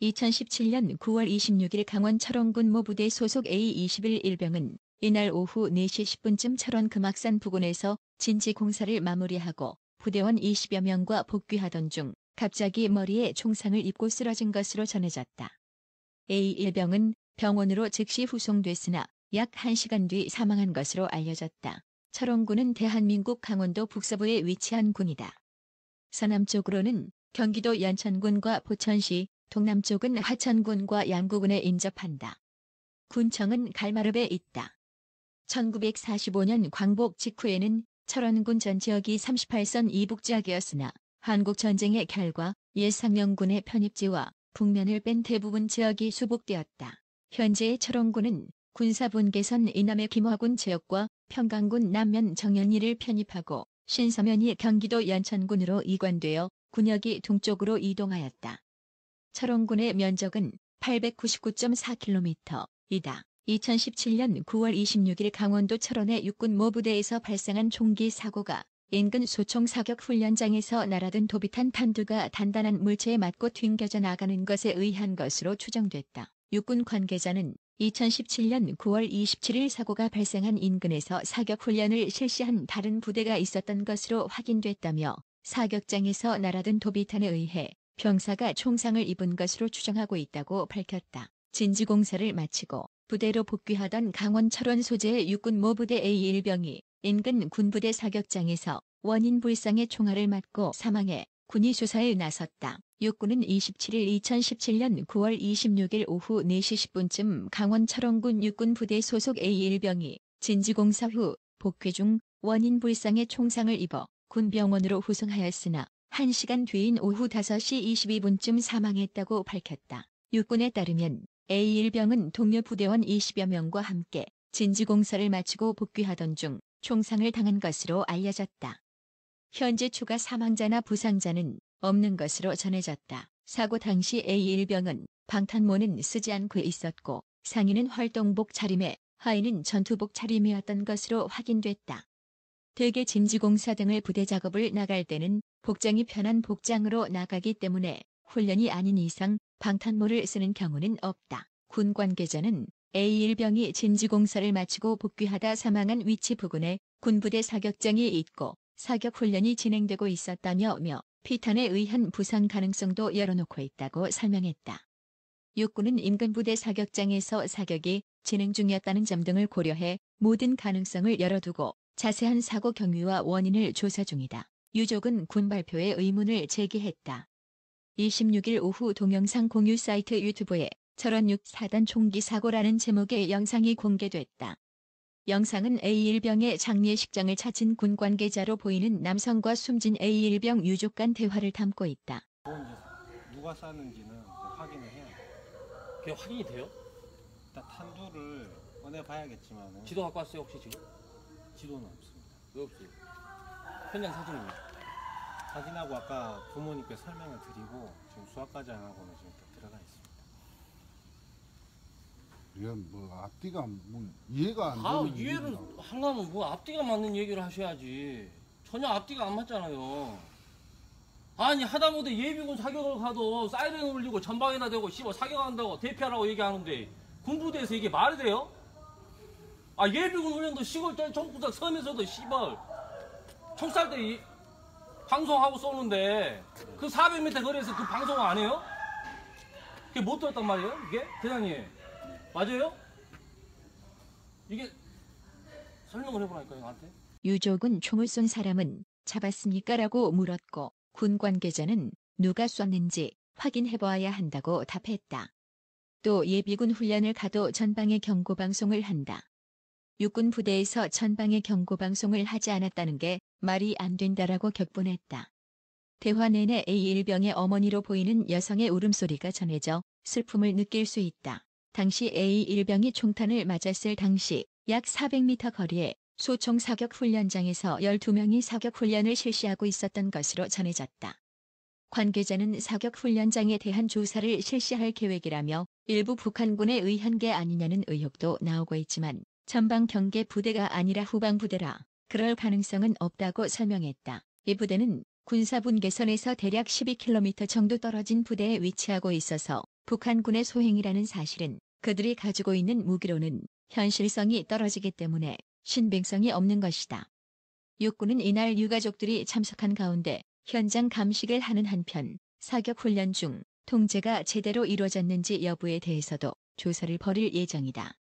2017년 9월 26일 강원 철원군 모부대 소속 A21 일병은 이날 오후 4시 10분쯤 철원 금악산 부근에서 진지 공사를 마무리하고 부대원 20여 명과 복귀하던 중 갑자기 머리에 총상을 입고 쓰러진 것으로 전해졌다. A1병은 병원으로 즉시 후송됐으나 약 1시간 뒤 사망한 것으로 알려졌다. 철원군은 대한민국 강원도 북서부에 위치한 군이다. 서남쪽으로는 경기도 연천군과 포천시, 동남쪽은 화천군과 양구군에 인접한다. 군청은 갈마읍에 있다. 1945년 광복 직후에는 철원군 전 지역이 38선 이북지역이었으나 한국전쟁의 결과 예상령군의 편입지와 북면을 뺀 대부분 지역이 수복되었다. 현재의 철원군은 군사분계선 이남의 김화군 지역과 평강군 남면 정연리를 편입하고 신서면이 경기도 연천군으로 이관되어 군역이 동쪽으로 이동하였다. 철원군의 면적은 899.4km 이다. 2017년 9월 26일 강원도 철원의 육군 모부대에서 발생한 총기 사고가 인근 소총 사격 훈련장에서 날아든 도비탄 탄두가 단단한 물체에 맞고 튕겨져 나가는 것에 의한 것으로 추정됐다. 육군 관계자는 2017년 9월 27일 사고가 발생한 인근에서 사격 훈련을 실시한 다른 부대가 있었던 것으로 확인됐다며 사격장에서 날아든 도비탄에 의해 병사가 총상을 입은 것으로 추정하고 있다고 밝혔다. 진지공사를 마치고 부대로 복귀하던 강원 철원 소재의 육군 모부대 A1병이 인근 군부대 사격장에서 원인 불상의 총알을 맞고 사망해 군이 조사에 나섰다. 육군은 2017년 9월 26일 오후 4시 10분쯤 강원 철원군 육군부대 소속 A1병이 진지공사 후 복귀 중 원인 불상의 총상을 입어 군병원으로 후송하였으나 1시간 뒤인 오후 5시 22분쯤 사망했다고 밝혔다. 육군에 따르면 A1병은 동료 부대원 20여 명과 함께 진지공사를 마치고 복귀하던 중 총상을 당한 것으로 알려졌다. 현재 추가 사망자나 부상자는 없는 것으로 전해졌다. 사고 당시 A1병은 방탄모는 쓰지 않고 있었고 상의는 활동복 차림에 하의는 전투복 차림이었던 것으로 확인됐다. 대개 진지공사 등을 부대 작업을 나갈 때는 복장이 편한 복장으로 나가기 때문에 훈련이 아닌 이상 방탄모를 쓰는 경우는 없다. 군 관계자는 A1병이 진지공사를 마치고 복귀하다 사망한 위치 부근에 군부대 사격장이 있고 사격 훈련이 진행되고 있었다며 피탄에 의한 부상 가능성도 열어놓고 있다고 설명했다. 육군은 인근 부대 사격장에서 사격이 진행 중이었다는 점 등을 고려해 모든 가능성을 열어두고 자세한 사고 경위와 원인을 조사 중이다. 유족은 군 발표에 의문을 제기했다. 26일 오후 동영상 공유 사이트 유튜브에 철원 6사단 총기 사고라는 제목의 영상이 공개됐다. 영상은 A1병의 장례식장을 찾은 군 관계자로 보이는 남성과 숨진 A1병 유족 간 대화를 담고 있다. 누가 쐈는지는 확인을 해야 돼요. 그게 확인이 돼요? 일단 탄두를 꺼내봐야겠지만 지도 갖고 왔어요 혹시 지금? 지도는 없습니다. 왜 없어요? 현장 사진은요? 사진하고 아까 부모님께 설명을 드리고 지금 수학과장하고는 지금 들어가 있습니다. 이건 뭐 앞뒤가 뭐 이해가 안 되는 이해를 하려면 뭐 앞뒤가 맞는 얘기를 하셔야지. 전혀 앞뒤가 안 맞잖아요. 아니 하다못해 예비군 사격을 가도 사이렌 울리고 전방에다 대고 사격한다고 대피하라고 얘기하는데 군부대에서 이게 말이 돼요? 예비군 훈련도 시골 전부터 섬에서도 총 쌀 때 방송하고 쏘는데 그 400m 거리에서 그 방송 안 해요? 그게 못 들었단 말이에요? 이게? 대장님 맞아요? 이게 설명을 해보라니까요 나한테. 유족은 총을 쏜 사람은 잡았습니까? 라고 물었고 군 관계자는 누가 쐈는지 확인해보아야 한다고 답했다. 또 예비군 훈련을 가도 전방에 경고방송을 한다. 육군 부대에서 전방에 경고방송을 하지 않았다는 게 말이 안 된다라고 격분했다. 대화 내내 A1병의 어머니로 보이는 여성의 울음소리가 전해져 슬픔을 느낄 수 있다. 당시 A1병이 총탄을 맞았을 당시 약 400m 거리에 소총 사격 훈련장에서 12명이 사격 훈련을 실시하고 있었던 것으로 전해졌다. 관계자는 사격 훈련장에 대한 조사를 실시할 계획이라며 일부 북한군에 의한 게 아니냐는 의혹도 나오고 있지만 전방 경계 부대가 아니라 후방 부대라 그럴 가능성은 없다고 설명했다. 이 부대는 군사분계선에서 대략 12km 정도 떨어진 부대에 위치하고 있어서 북한군의 소행이라는 사실은 그들이 가지고 있는 무기로는 현실성이 떨어지기 때문에 신빙성이 없는 것이다. 육군은 이날 유가족들이 참석한 가운데 현장 감식을 하는 한편 사격 훈련 중 통제가 제대로 이루어졌는지 여부에 대해서도 조사를 벌일 예정이다.